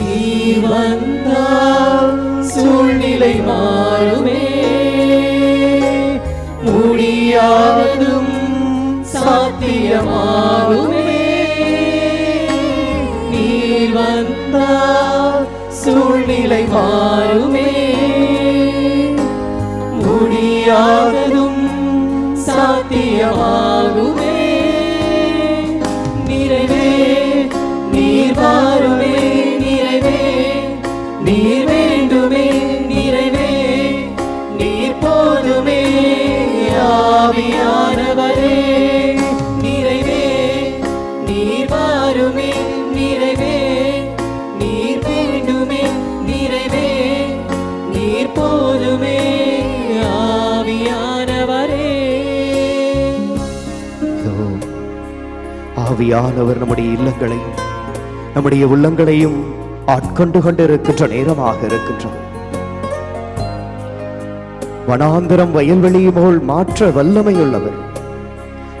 நீர் வந்தால் சூழ்நிலை மாறுமே. முடியாதும் சாத்தியமாகுமே. நீர் வந்தால் சூழ்நிலை மாறுமே. முடியாததும் சாத்தியமாகுமே. நிறைவே நீர் மாறுமே. நிறைவே நீர் வேண்டுமே. நிறைவே நீர் போதுமே. ஆவியானவரே, நிறைவே நீர் வாருமே. நிறைவே நீர் வேண்டுமே. நிறைவே நீர் போதுமே. ஆவியானவரே. ஆவியானவர் நம்முடைய இல்லங்களையும் நம்முடைய உள்ளங்களையும் ஆட்கொண்டு கொண்டிருக்கின்ற நேரமாக இருக்கின்றது. வனாந்திரம் வயல்வெளி போல் மாற்ற வல்லமையுள்ளவர்.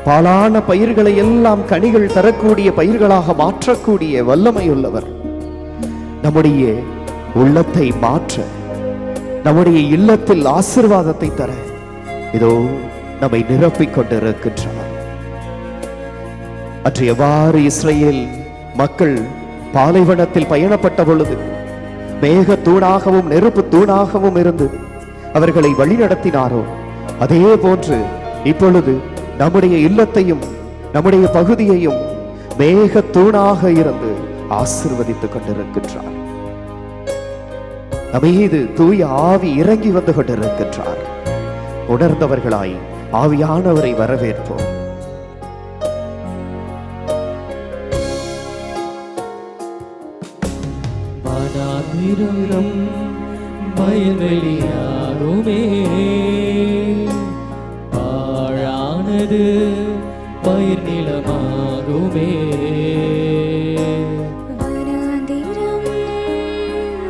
பாலான பயிர்களை எல்லாம் கனிகள் தரக்கூடிய பயிர்களாக மாற்றக்கூடிய வல்லமையுள்ளவர். நம்முடைய உள்ளத்தை மாற்ற, நம்முடைய இல்லத்தில் ஆசீர்வாதத்தை தர இதோ நம்மை நிரப்பிக் கொண்டிருக்கின்றனர். அன்று எவ்வாறு இஸ்ரேல் மக்கள் பாலைவனத்தில் பயணப்பட்ட பொழுது மேக தூணாகவும் நெருப்பு தூணாகவும் இருந்து அவர்களை வழிநடத்தினாரோ, அதே போன்று இப்பொழுது நம்முடைய இல்லத்தையும் நம்முடைய பகுதியையும் மேக தூணாக இருந்து ஆசீர்வதித்துக் கொண்டிருக்கின்றார். நம்மீது தூய ஆவி இறங்கி வந்து கொண்டிருக்கின்றார். உணர்ந்தவர்களாய் ஆவியானவரை வரவேற்போம். வனாந்திரம் வயல்வெளியாகுமே. பாழானது பயிர் நிலமாகுமே. வனாந்திரம்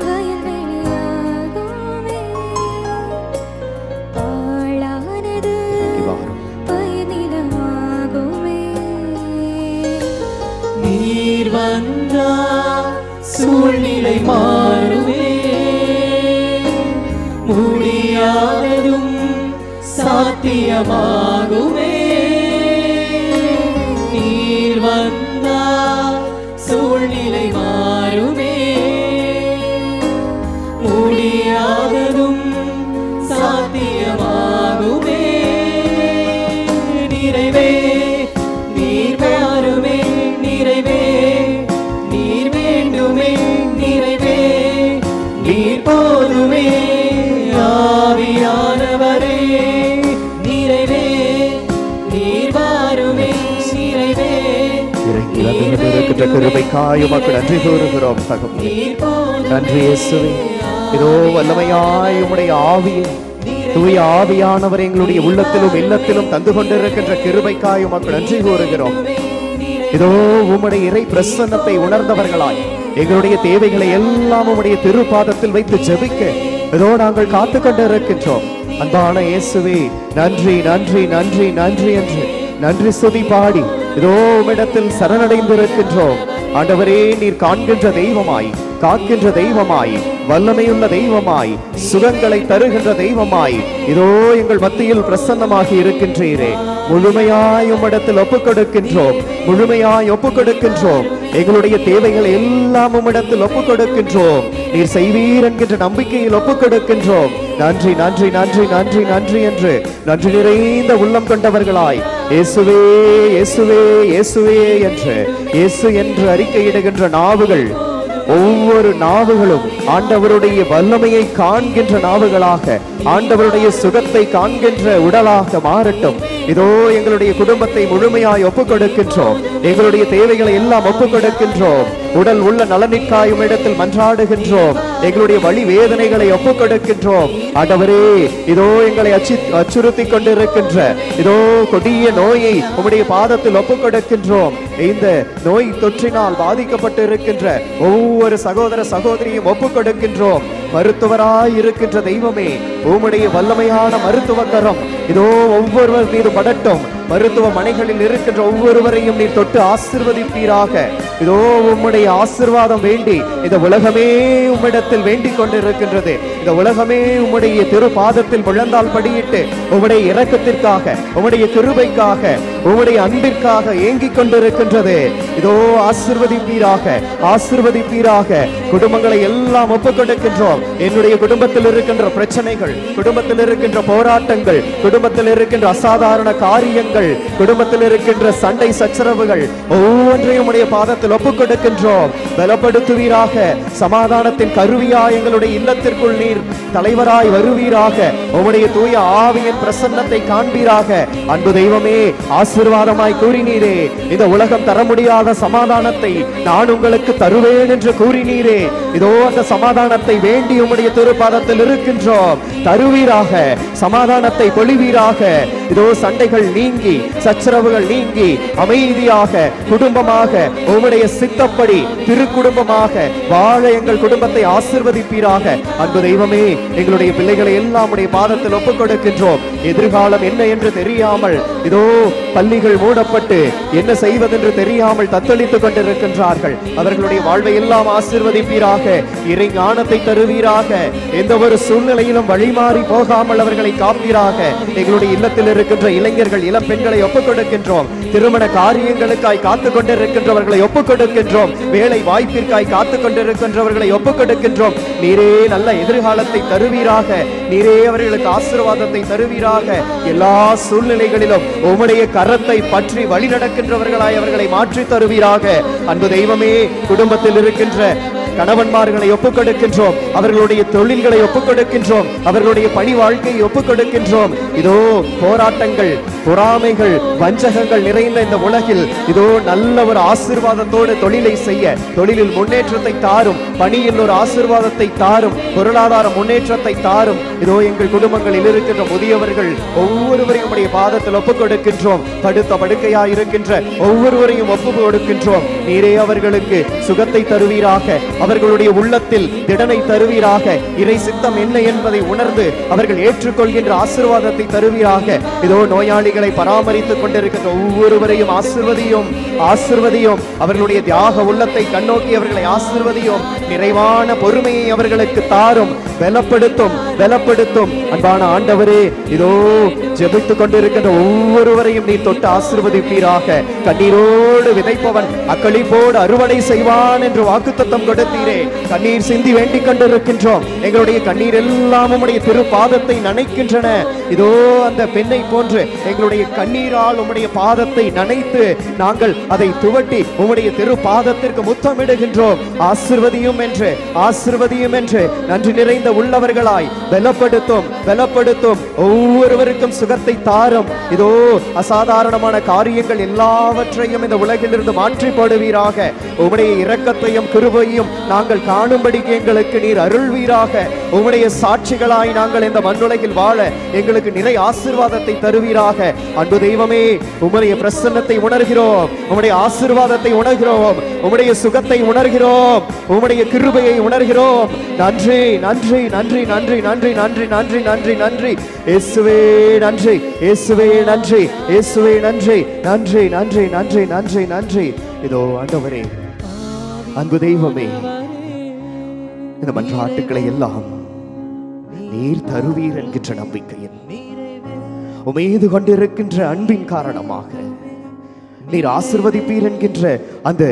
வயல்வெளியாகுமே. பாழானது பயிர் நிலமாகுமே. நீர் வந்தால் சூழ்நிலை மாறுமே. முடியாததும் சாத்தியமாகுமே. நீர் வந்தால் சூழ்நிலை மாறுமே. முடியாததும் சாத்தியமாகுமே. நிறைவே நீர் மாறுமே. நிறைவே நீர் வேண்டுமே. நிறைவே நீர் போதுமே. ஆவியானவரே, நிறைவே நீர் வாருமே. நிறைவே கிருபைக்காய் உமக்கு நன்றி கூறுகிறோம் தகப்பனே. நன்றி இயேசுவே. இதோ வல்லமையாய் உம்முடைய ஆவியை, தூய ஆவியானவர் எங்களுடைய உள்ளத்திலும் இல்லத்திலும் தந்து கொண்டிருக்கின்ற கிருபைக்காய் உமக்கு நன்றி கூறுகிறோம். இதோ உம்முடைய இறை பிரசன்னத்தை உணர்ந்தவர்களாய் எங்களுடைய தேவைகளை எல்லாம் உம்முடைய திருப்பாதத்தில் வைத்து ஜெபிக்க இதோ நாங்கள் காத்து கொண்டிருக்கின்றோம். அன்பான இயேசுவே, நன்றி நன்றி நன்றி நன்றி என்று நன்றி சுதி பாடி இதோ உம்மிடத்தில் சரணடைந்திருக்கின்றோம். ஆண்டவரே, நீர் காண்கின்ற தெய்வமாய், காக்கின்ற தெய்வமாய், வல்லமையுள்ள தெய்வமாய், சுகங்களை தருகின்ற தெய்வமாய் இதோ எங்கள் மத்தியில் பிரசன்னமாகி இருக்கின்றீரே. முழுமையாய் உம்மிடத்தில் ஒப்புக் கொடுக்கின்றோம். முழுமையாய் ஒப்புக் கொடுக்கின்றோம். எங்களுடைய தேவைகளை எல்லாம் உம்மிடத்தில் ஒப்புக் கொடுக்கின்றோம். நீர் செய்வீர் என்கின்ற நம்பிக்கையில் ஒப்புக் கொடுக்கின்றோம். நன்றி நன்றி நன்றி நன்றி நன்றி என்று நன்றி நிறைந்த உள்ளம் கொண்டவர்களாய் இயேசுவே இயேசுவே இயேசுவே என்று இயேசு என்று அறிக்கையிடுகின்ற நாவுகள் ஒவ்வொரு நாவுகளும் ஆண்டவருடைய வல்லமையை காண்கின்ற நாவுகளாக, ஆண்டவருடைய சுகத்தை காண்கின்ற உடலாக மாறட்டும். இதோ எங்களுடைய குடும்பத்தை முழுமையாய் ஒப்புக் கொடுக்கின்றோம். எங்களுடைய தேவைகளை எல்லாம் ஒப்புக் கொடுக்கின்றோம். உடல் உள்ள நலனிற்காயும் இடத்தில் மன்றாடுகின்றோம். எங்களுடைய வலி வேதனைகளை ஒப்புக் கொடுக்கின்றோம். ஆண்டவரே, இதோ எங்களை அச்சுறுத்தி கொண்டிருக்கின்ற இதோ கொடிய நோயை உம்முடைய பாதத்தில் ஒப்புக் கொடுக்கின்றோம். இந்த நோய் தொற்றினால் பாதிக்கப்பட்டு இருக்கின்ற ஒவ்வொரு சகோதர சகோதரியும் ஒப்புக் கொடுக்கின்றோம். மருத்துவராய் இருக்கின்ற தெய்வமே, உம்முடைய வல்லமையான மருத்துவ கரம் இதோ ஒவ்வொருவர் மீது படட்டும். மருத்துவமனைகளில் இருக்கின்ற ஒவ்வொருவரையும் நீர் தொட்டு ஆசீர்வதிப்பீராக. இதோ உம்முடைய ஆசீர்வாதம் வேண்டி இந்த உலகமே உம்மிடத்தில் வேண்டிக் கொண்டிருக்கின்றது. இந்த உலகமே உம்முடைய திரு பாதத்தில் விழுந்தால் படியிட்டு உம்முடைய இரக்கத்திற்காக, உம்முடைய கிருபைக்காக, உம்முடைய அன்பிற்காக ஏங்கிக் கொண்டிருக்கின்றது. இதோ ஆசீர்வதிப்பீராக, ஆசீர்வதிப்பீராக. குடும்பங்களை எல்லாம் ஒப்புக் கொடுக்கின்றோம். என்னுடைய குடும்பத்தில் இருக்கின்ற பிரச்சனைகள், குடும்பத்தில் இருக்கின்ற போராட்டங்கள், குடும்பத்தில் இருக்கின்ற அசாதாரண காரியங்கள், குடும்பத்தில் இருக்கின்ற சண்டை சச்சரவுகள் ஒவ்வொன்றையும் உடைய பாதத்தில் ஒப்புக் கொடுக்கின்றோம். பலப்படுத்துவீராக. சமாதானத்தின் கருவியா எங்களுடைய இல்லத்திற்குள் நீர் தலைவராய் வருவீராக. உம்முடைய தூய ஆவியின் பிரசன்னத்தை காண்பீராக. அன்பு தெய்வமே, ஆசீர்வாதமாய் கூறினீரே, இந்த உலகம் தர முடியாத சமாதானத்தை நான் உங்களுக்கு தருவேன் என்று கூறினீரே. இதோ அந்த சமாதானத்தை வேண்டி உம்முடைய திருப்பாதத்தில் இருக்கின்றோம். தருவீராக, சமாதானத்தை பொழிவீராக. இதோ சண்டைகள் நீங்கி, சச்சரவுகள் நீங்கி, அமைதியாக குடும்பமாக உம்முடைய சித்தப்படி திருக்குடும்பமாக வாழ எங்கள் குடும்பத்தை ஆசீர்வதிப்பீராக. அன்பு தெய்வமே, எங்களுடைய பிள்ளைகளை எல்லாம் உடைய பாதத்தில் ஒப்புக் கொடுக்கின்றோம். எதிர்காலம் என்ன என்று தெரியாமல் இதோ பள்ளிகள் மூடப்பட்டு என்ன செய்வதென்று தெரியாமல் தத்தளித்துக் கொண்டிருக்கின்றார்கள். அவர்களுடைய வாழ்வை எல்லாம் ஆசீர்வதிப்பீராக. இறை ஞானத்தை தருவீராக. எந்த ஒரு சூழ்நிலையிலும் வழிமாறி போகாமல் அவர்களை காப்பீராக. எங்களுடைய இல்லத்தில் இருக்கின்ற இளைஞர்கள், இளம் பெண்களை ஒப்புக் கொடுக்கின்றோம். திருமண காரியங்களுக்காய் காத்துக் கொண்டிருக்கின்றவர்களை ஒப்புக் கொடுக்கின்றோம். வேலை வாய்ப்பிற்காய் காத்துக் கொண்டிருக்கின்றவர்களை ஒப்புக் கொடுக்கின்றோம். நீரே நல்ல எதிர்காலத்தை தருவீராக. நீரே அவர்களுக்கு ஆசீர்வாதத்தை தருவீராக. எல்லா சூழ்நிலைகளிலும் உம்முடைய கரத்தை பற்றி வழி நடக்கின்றவர்களாய் அவர்களை மாற்றி தருவீராக. அன்பு தெய்வமே, குடும்பத்தில் இருக்கின்ற கணவன்மார்களை ஒப்புக் கொடுக்கின்றோம். அவர்களுடைய தொழில்களை ஒப்புக் கொடுக்கின்றோம். அவர்களுடைய பணி வாழ்க்கையை ஒப்புக் கொடுக்கின்றோம். இதோ போராட்டங்கள், பொறாமைகள், வஞ்சகங்கள் நிறைந்த இந்த உலகில் இதோ நல்ல ஒரு ஆசீர்வாதத்தோடு தொழிலை செய்ய, தொழிலில் முன்னேற்றத்தை தாரும். பணியில் ஒரு ஆசீர்வாதத்தை தாரும். பொருளாதார முன்னேற்றத்தை தாரும். இதோ எங்கள் குடும்பங்களில் இருக்கின்ற முதியவர்கள் ஒவ்வொருவரையும் உடைய பாதத்தில் ஒப்புக் கொடுக்கின்றோம். படுத்த படுக்கையாய் இருக்கின்ற ஒவ்வொருவரையும் ஒப்புக் கொடுக்கின்றோம். நீரே அவர்களுக்கு சுகத்தை தருவீராக. அவர்களுடைய உள்ளத்தில் திடனை தருவீராக. இறை சித்தம் என்ன என்பதை உணர்ந்து அவர்கள் ஏற்றுக்கொள்கின்ற ஆசீர்வாதத்தை தருவீராக. இதோ நோயாளிகளை பராமரித்துக் கொண்டிருக்கின்ற ஒவ்வொருவரையும் ஆசீர்வதியும், ஆசீர்வதியும். அவர்களுடைய தியாக உள்ளத்தை கண்ணோக்கி அவர்களை ஆசீர்வதியும். நிறைவான பொறுமையை அவர்களுக்கு தாரும். பலப்படுத்தும், பலப்படுத்தும். அன்பான ஆண்டவரே, இதோ ஜெபித்துக் கொண்டிருக்கின்ற ஒவ்வொருவரையும் நீ தொட்டு ஆசீர்வதிப்பீராக. கண்ணீரோடு விதைப்பவன் அக்களிப்போடு அறுவடை செய்வான் என்று வாக்குத்தத்தம் கொடுத்தீரே. கண்ணீர் சிந்தி வேண்டிக் கொண்டிருக்கின்றோம். எங்களுடைய கண்ணீர் எல்லாம் உம்முடைய திரு பாதத்தை நனைக்கின்றன. இதோ அந்த பெண்ணை போன்று எங்களுடைய கண்ணீரால் உம்முடைய பாதத்தை நனைத்து நாங்கள் அதை துவட்டி உம்முடைய திரு பாதத்திற்கு முத்தமிடுகின்றோம். ஆசீர்வதியும் என்று, ஆசீர்வதியும் என்று நன்றி நிறைந்த உள்ளவர்களாய் பலப்படுத்தும், பலப்படுத்தும். ஒவ்வொருவருக்கும் சுகத்தை தாரும். இதோ அசாதாரணமான காரியங்கள் எல்லாவற்றையும் இந்த உலகிலிருந்து மாற்றி போடுவீராக. உம்முடைய இரக்கத்தையும் கிருபையும் நாங்கள் காணும்படிக்கு எங்களுக்கு நீர் அருள்வீராக. உம்முடைய சாட்சிகளாய் நாங்கள் இந்த மண்ணுலகில் வாழ எங்களுக்கு நிறை ஆசீர்வாதத்தை தருவீராக. அன்பு தெய்வமே, உம்முடைய பிரசன்னத்தை உணர்கிறோம். உம்முடைய ஆசீர்வாதத்தை உணர்கிறோம். உம்முடைய சுகத்தை உணர்கிறோம். உம்முடைய கிருபையை உணர்கிறோம். நன்றி, நன்றி, நன்றி, நன்றி, நன்றி, நன்றி, நன்றி, நன்றி, நன்றி. இயேசுவே நன்றி, இயேசுவே நன்றி, இயேசுவே நன்றி, நன்றி, நன்றி, நன்றி, நன்றி, நன்றி. இதோ ஆண்டவரே, அன்பு தெய்வமே, இந்த மன்றாட்டுக்களை எல்லாம் நீர் தருவீர் என்கின்ற நம்பிக்கையில் உமேது கொண்டிருக்கின்ற அன்பின் காரணமாக நீர் ஆசீர்வதிப்பீர் என்கின்ற அந்த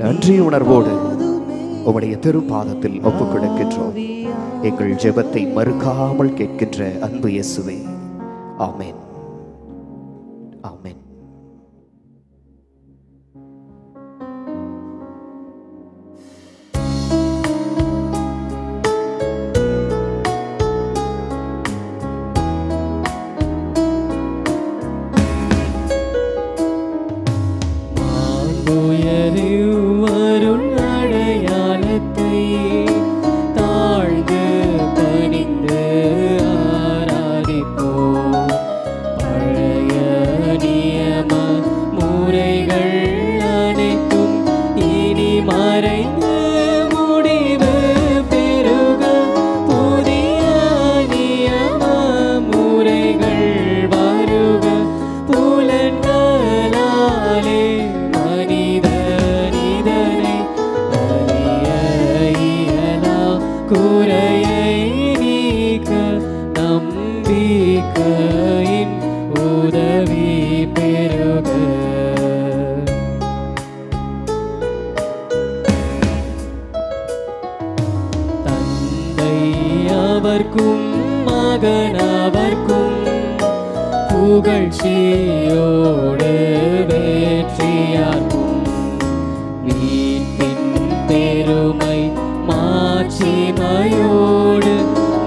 நன்றி உணர்வோடு உம்முடைய திருப்பாதத்தில் ஒப்புக் கொடுக்கின்றோம். எங்கள் ஜெபத்தை மறுக்காமல் கேட்கின்ற அன்பு இயேசுவே, ஆமென், ஆமென். குறையை நீக்க நம்பிக்கையின் உதவி பெறுக. தந்தை அவர்க்கும் மகன் அவர்க்கும் புகழ்ச்சியோடு வெற்றியார்க்கும் வீட்டின் பெருமை மாட்சிமையோடு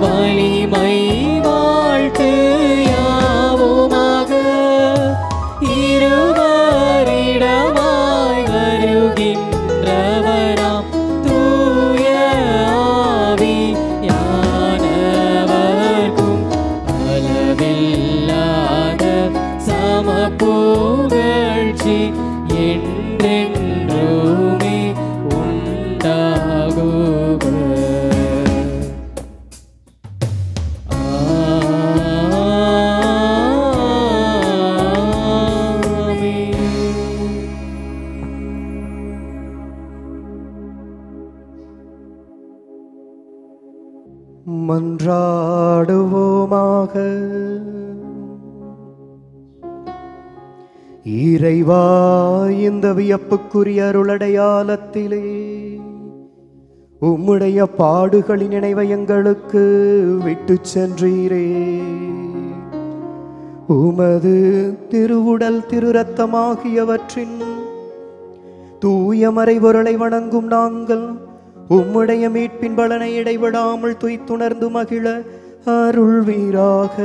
வலிமை வாழ்த்து யாவுமாக இருவரிடமாய் வருகின்றவராம் தூய ஆவியானவர்க்கும் அளவில்லாத சமபுகழ்ச்சி என்றென்றுமே உண்டாகுக. மன்றாடுவோமாக. இறைவா, இந்த வியப்புக்குரிய அருளடையாளத்திலே உம்முடைய பாடுகளின் நினைவை எங்களுக்கு விட்டு சென்றீரே. உமது திருவுடல் திரு ரத்தமாகியவற்றின் தூய மறைபொருளை வணங்கும் நாங்கள் உம்முடைய மீட்பின் பலனை இடைவிடாமல் துய்த்துணர்ந்து மகிழ அருள்வீராக.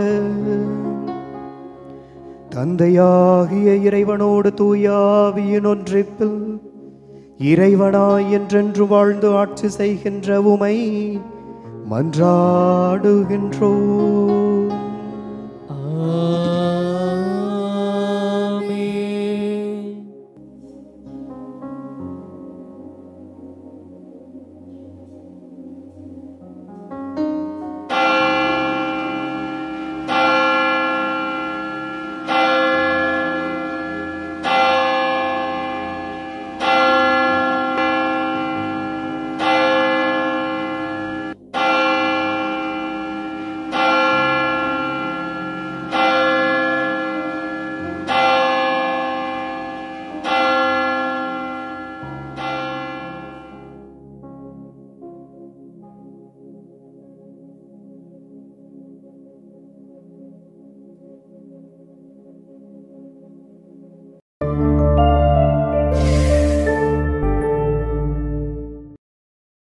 தந்தையாகிய இறைவனோடு தூயாவியின் ஒன்றிப்பில் இறைவனாய் என்றென்று வாழ்ந்து ஆட்சி செய்கின்ற உமை மன்றாடுகின்றோம்.